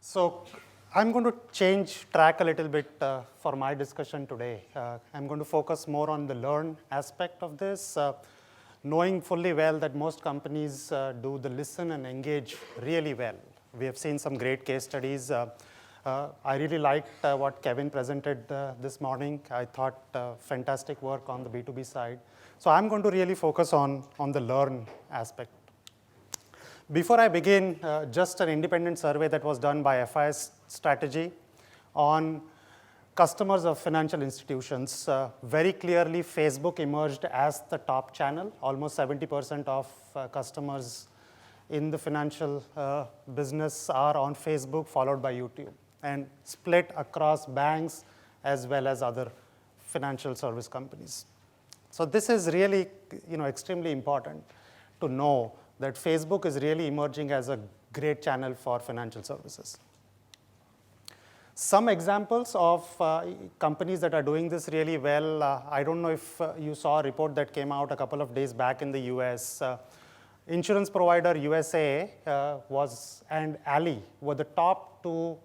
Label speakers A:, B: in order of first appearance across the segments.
A: So I'm going to change track a little bit for my discussion today. I'm going to focus more on the learn aspect of this, knowing fully well that most companies do the listen and engage really well. We have seen some great case studies. I really liked what Kevin presented this morning. I thought fantastic work on the B2B side. So I'm going to really focus on the learn aspect. Before I begin, just an independent survey that was done by FIS Strategy on customers of financial institutions. Very clearly, Facebook emerged as the top channel. Almost 70% of customers in the financial business are on Facebook, followed by YouTube, and split across banks as well as other financial service companies. So this is really, extremely important to know that Facebook is really emerging as a great channel for financial services. Some examples of companies that are doing this really well. I don't know if you saw a report that came out a couple of days back in the US. Insurance provider USA and Ally were the top two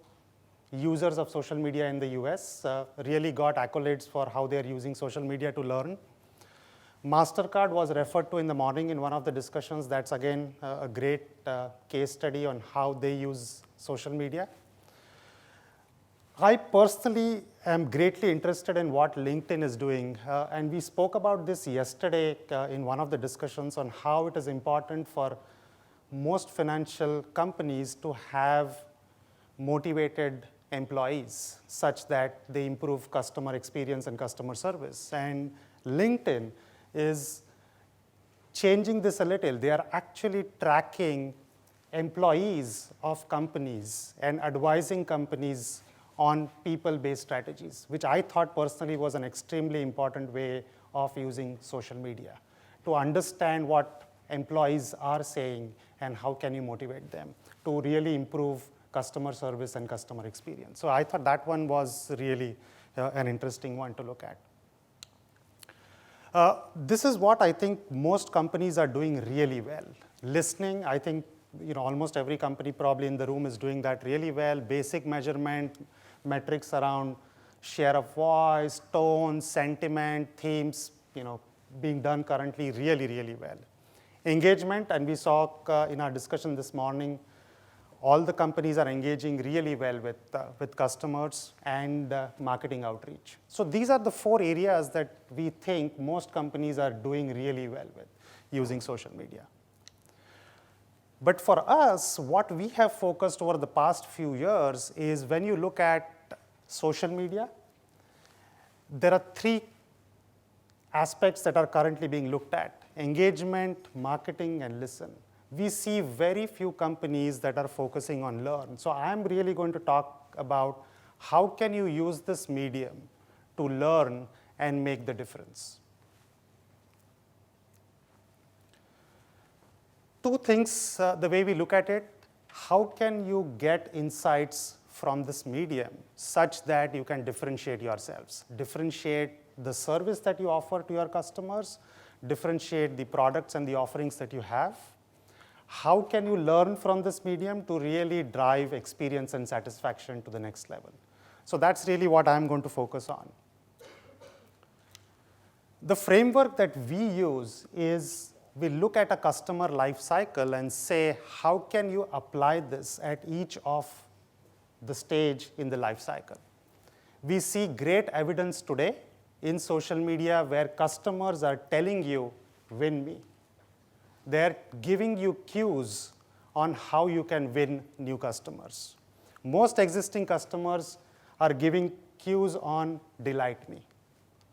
A: users of social media in the US, really got accolades for how they're using social media to learn. MasterCard was referred to in the morning in one of the discussions. That's again a great case study on how they use social media. I personally am greatly interested in what LinkedIn is doing. And we spoke about this yesterday in one of the discussions on how it is important for most financial companies to have motivated employees such that they improve customer experience and customer service. And LinkedIn is changing this a little. They are actually tracking employees of companies and advising companies on people-based strategies, which I thought personally was an extremely important way of using social media to understand what employees are saying and how can you motivate them to really improve customer service and customer experience. So I thought that one was really an interesting one to look at. This is what I think most companies are doing really well. Listening, I think almost every company probably in the room is doing that really well. Basic measurement, metrics around share of voice, tone, sentiment, themes, being done currently really, really well. Engagement, and we saw in our discussion this morning, all the companies are engaging really well with customers and marketing outreach. So these are the 4 areas that we think most companies are doing really well with using social media. But for us, what we have focused over the past few years is when you look at social media, there are 3 aspects that are currently being looked at: engagement, marketing, and listen. We see very few companies that are focusing on learn. So I'm really going to talk about how can you use this medium to learn and make the difference. 2 things, the way we look at it: how can you get insights from this medium such that you can differentiate yourselves, differentiate the service that you offer to your customers, differentiate the products and the offerings that you have. How can you learn from this medium to really drive experience and satisfaction to the next level? So that's really what I'm going to focus on. The framework that we use is we look at a customer life cycle and say, how can you apply this at each of the stage in the life cycle? We see great evidence today in social media where customers are telling you, win me. They're giving you cues on how you can win new customers. Most existing customers are giving cues on delight me.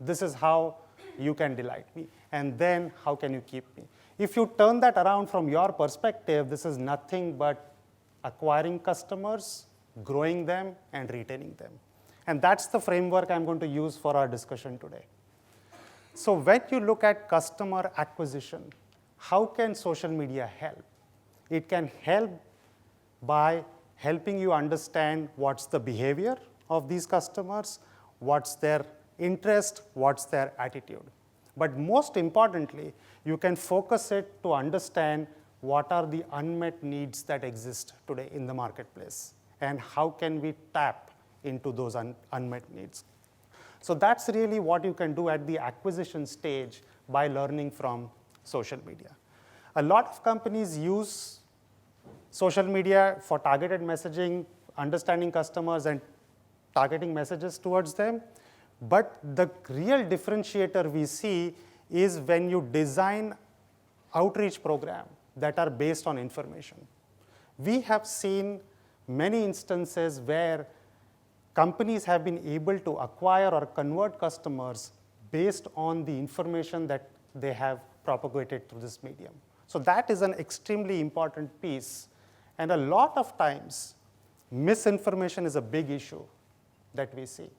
A: This is how you can delight me. And then how can you keep me? If you turn that around from your perspective, this is nothing but acquiring customers, growing them, and retaining them. And that's the framework I'm going to use for our discussion today. So when you look at customer acquisition, how can social media help? It can help by helping you understand what's the behavior of these customers, what's their interest, what's their attitude. But most importantly, you can focus it to understand what are the unmet needs that exist today in the marketplace and how can we tap into those unmet needs. So that's really what you can do at the acquisition stage by learning from social media. A lot of companies use social media for targeted messaging, understanding customers and targeting messages towards them. But the real differentiator we see is when you design outreach programs that are based on information. We have seen many instances where companies have been able to acquire or convert customers based on the information that they have propagated through this medium. So that is an extremely important piece. And a lot of times, misinformation is a big issue that we see,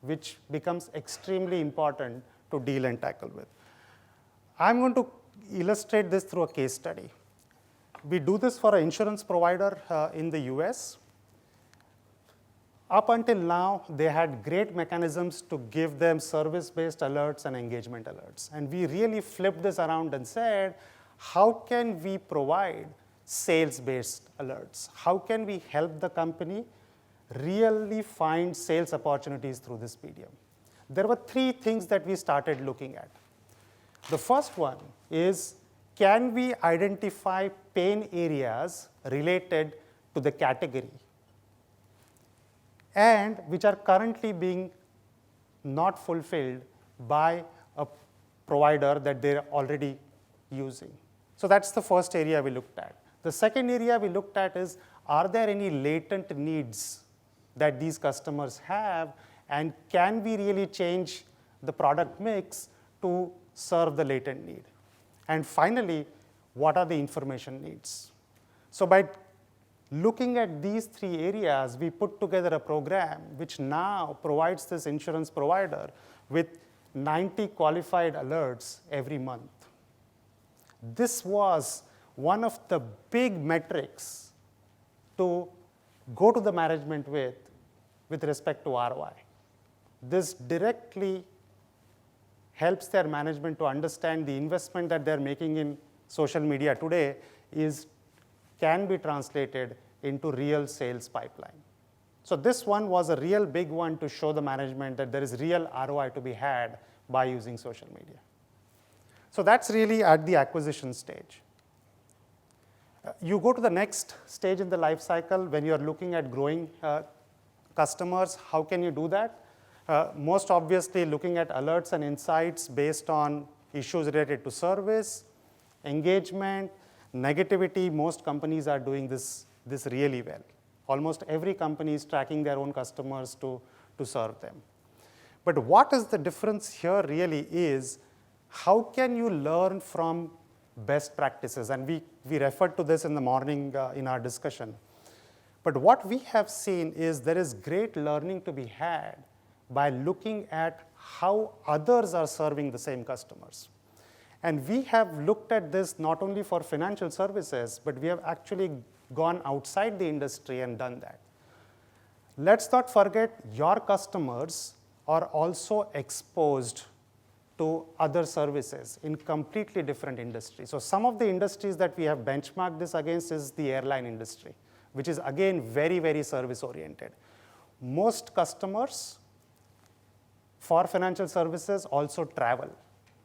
A: which becomes extremely important to deal and tackle with. I'm going to illustrate this through a case study. We do this for an insurance provider in the US. Up until now, they had great mechanisms to give them service-based alerts and engagement alerts. And we really flipped this around and said, how can we provide sales-based alerts? How can we help the company really find sales opportunities through this medium? There were 3 things that we started looking at. The first one is, can we identify pain areas related to the category and which are currently being not fulfilled by a provider that they're already using? So that's the first area we looked at. The second area we looked at is, are there any latent needs that these customers have, and can we really change the product mix to serve the latent need? And finally, what are the information needs? So by looking at these 3 areas, we put together a program which now provides this insurance provider with 90 qualified alerts every month. This was one of the big metrics to go to the management with respect to ROI. This directly helps their management to understand the investment that they're making in social media today can be translated into real sales pipeline. So this one was a real big one to show the management that there is real ROI to be had by using social media. So that's really at the acquisition stage. You go to the next stage in the life cycle when you're looking at growing customers. How can you do that? Most obviously, looking at alerts and insights based on issues related to service, engagement, negativity. Most companies are doing this really well. Almost every company is tracking their own customers to serve them. But what is the difference here really is, how can you learn from best practices? And we referred to this in the morning in our discussion. But what we have seen is there is great learning to be had by looking at how others are serving the same customers. And we have looked at this not only for financial services, but we have actually gone outside the industry and done that. Let's not forget, your customers are also exposed to other services in completely different industries. So some of the industries that we have benchmarked this against is the airline industry, which is again very, very service oriented. Most customers for financial services also travel.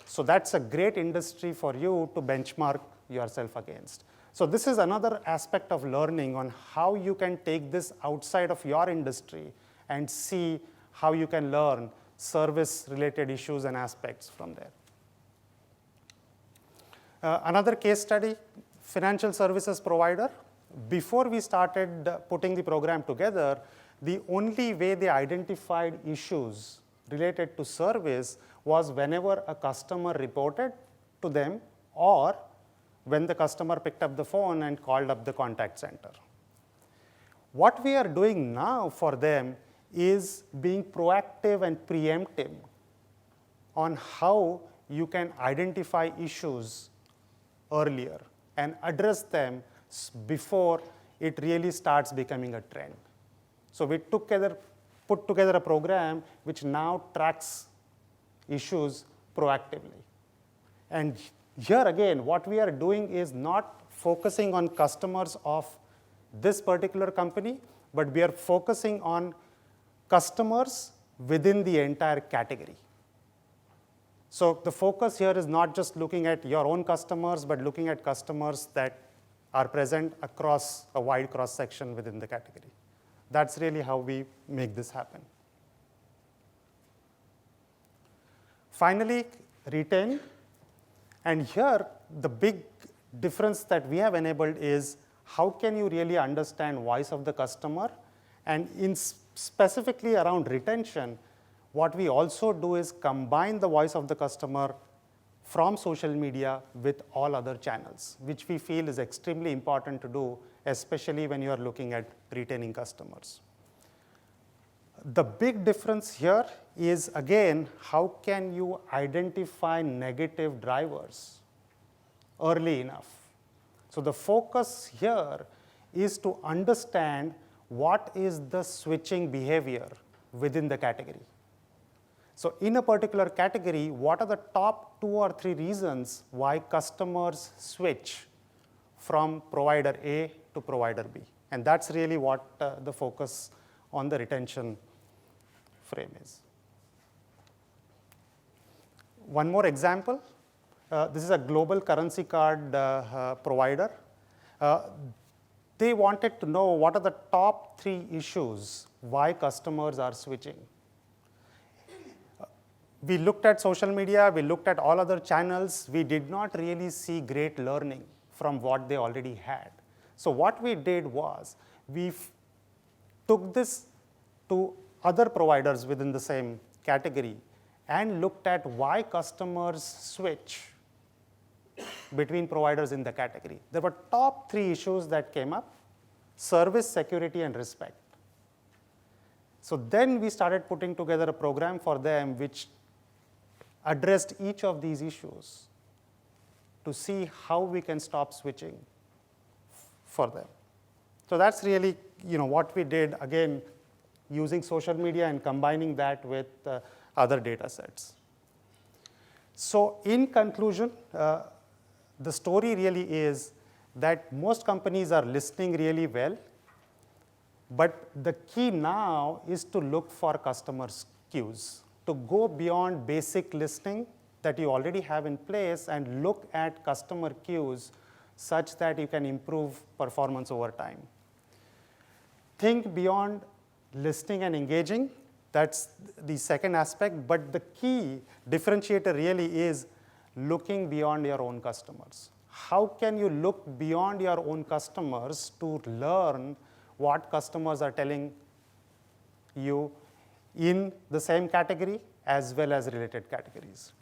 A: So that's a great industry for you to benchmark yourself against. So this is another aspect of learning on how you can take this outside of your industry and see how you can learn service-related issues and aspects from there. Another case study, financial services provider. Before we started putting the program together, the only way they identified issues related to service was whenever a customer reported to them or when the customer picked up the phone and called up the contact center. What we are doing now for them is being proactive and preemptive on how you can identify issues earlier and address them before it really starts becoming a trend. So we put together a program which now tracks issues proactively. And here again, what we are doing is not focusing on customers of this particular company, but we are focusing on customers within the entire category. So the focus here is not just looking at your own customers, but looking at customers that are present across a wide cross-section within the category. That's really how we make this happen. Finally, retain. And here, the big difference that we have enabled is how can you really understand voice of the customer? And specifically around retention, what we also do is combine the voice of the customer from social media with all other channels, which we feel is extremely important to do, especially when you are looking at retaining customers. The big difference here is, again, how can you identify negative drivers early enough? So the focus here is to understand what is the switching behavior within the category. So in a particular category, what are the top 2 or 3 reasons why customers switch from provider A to provider B? And that's really what the focus on the retention frame is. One more example. This is a global currency card provider. They wanted to know what are the top 3 issues why customers are switching. We looked at social media, we looked at all other channels. We did not really see great learning from what they already had. So what we did was we took this to other providers within the same category and looked at why customers switch between providers in the category. There were top 3 issues that came up: service, security, and respect. So then we started putting together a program for them which addressed each of these issues to see how we can stop switching for them. So that's really what we did, again, using social media and combining that with other data sets. So in conclusion, the story really is that most companies are listening really well, but the key now is to look for customer cues, to go beyond basic listening that you already have in place and look at customer cues such that you can improve performance over time. Think beyond listening and engaging. That's the second aspect, but the key differentiator really is looking beyond your own customers. How can you look beyond your own customers to learn what customers are telling you in the same category as well as related categories?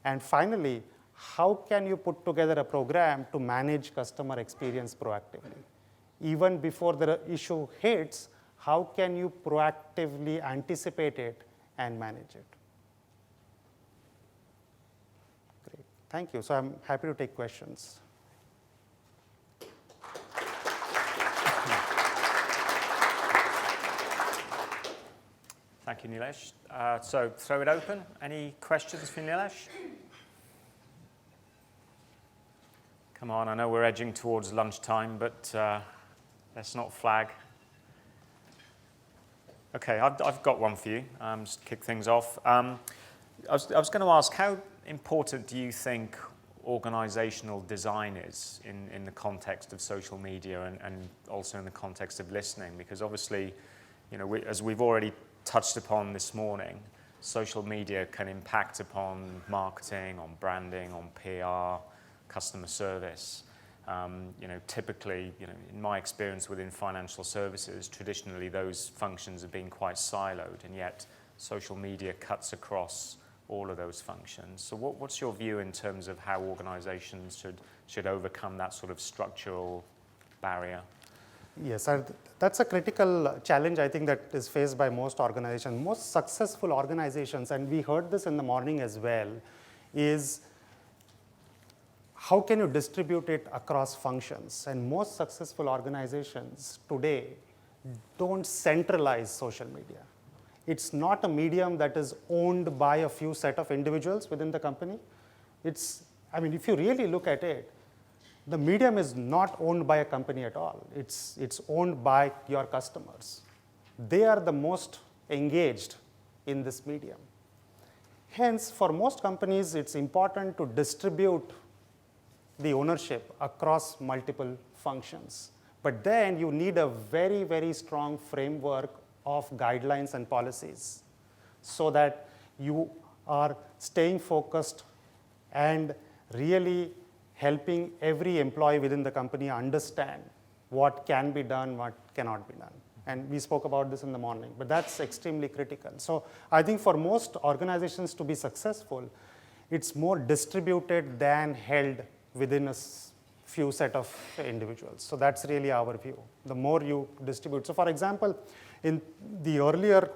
A: And finally, how can you put together a program to manage customer experience proactively? Even before the issue hits, how can you proactively anticipate it and manage it? Great, thank you. So I'm happy to take questions.
B: Thank you, Nilesh. So throw it open. Any questions for Nilesh? Come on, I know we're edging towards lunchtime, but let's not flag. Okay, I've got one for you. Just to kick things off. I was going to ask, how important do you think organizational design is in the context of social media and also in the context of listening? Because obviously, as we've already touched upon this morning, social media can impact upon marketing, on branding, on PR, customer service. Typically, in my experience within financial services, traditionally those functions have been quite siloed, and yet social media cuts across all of those functions. So what's your view in terms of how organizations should overcome that sort of structural barrier?
A: Yes, that's a critical challenge, I think, that is faced by most organizations. Most successful organizations, and we heard this in the morning as well, is how can you distribute it across functions? And most successful organizations today don't centralize social media. It's not a medium that is owned by a few set of individuals within the company. If you really look at it, the medium is not owned by a company at all. It's owned by your customers. They are the most engaged in this medium. Hence, for most companies, it's important to distribute the ownership across multiple functions. But then you need a very, very strong framework of guidelines and policies so that you are staying focused and really helping every employee within the company understand what can be done, what cannot be done. And we spoke about this in the morning, but that's extremely critical. So I think for most organizations to be successful, it's more distributed than held within a few set of individuals. So that's really our view. The more you distribute. So for example, in the earlier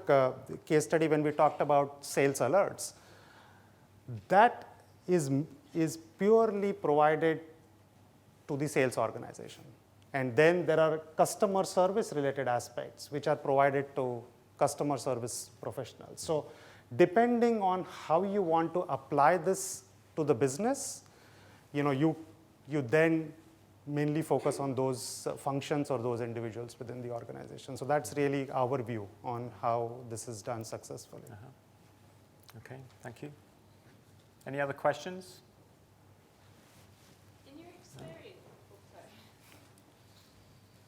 A: case study when we talked about sales alerts, that is purely provided to the sales organization. And then there are customer service related aspects which are provided to customer service professionals. So depending on how you want to apply this to the business, you then mainly focus on those functions or those individuals within the organization. So that's really our view on how this is done successfully.
B: Okay, thank you. Any other questions?
C: In your experience,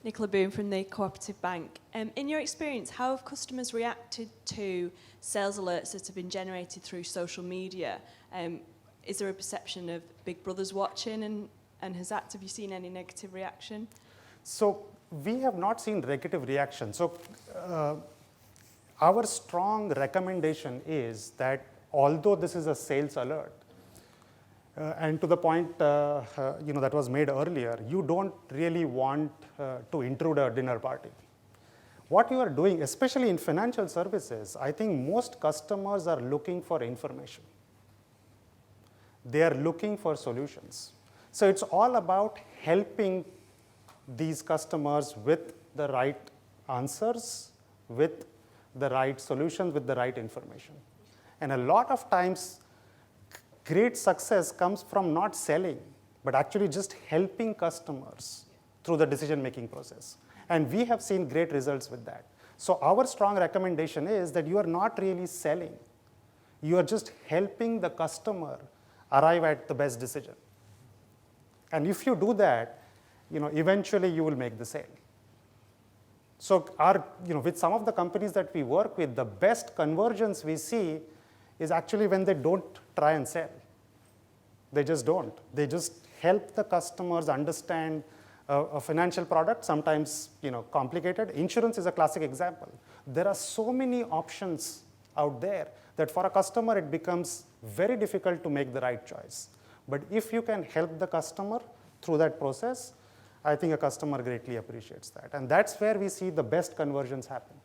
C: Nicola Boone from the Cooperative Bank. In your experience, how have customers reacted to sales alerts that have been generated through social media? Is there a perception of Big Brother's watching, and have you seen any negative reaction?
A: So we have not seen negative reaction. So our strong recommendation is that although this is a sales alert, and to the point that was made earlier, you don't really want to intrude a dinner party. What you are doing, especially in financial services, I think most customers are looking for information. They are looking for solutions. So it's all about helping these customers with the right answers, with the right solutions, with the right information. And a lot of times, great success comes from not selling, but actually just helping customers through the decision-making process. And we have seen great results with that. So our strong recommendation is that you are not really selling. You are just helping the customer arrive at the best decision. And if you do that, eventually you will make the sale. So with some of the companies that we work with, the best convergence we see is actually when they don't try and sell. They just don't. They just help the customers understand a financial product, sometimes complicated. Insurance is a classic example. There are so many options out there that for a customer it becomes very difficult to make the right choice. But if you can help the customer through that process, I think a customer greatly appreciates that. And that's where we see the best conversions happen.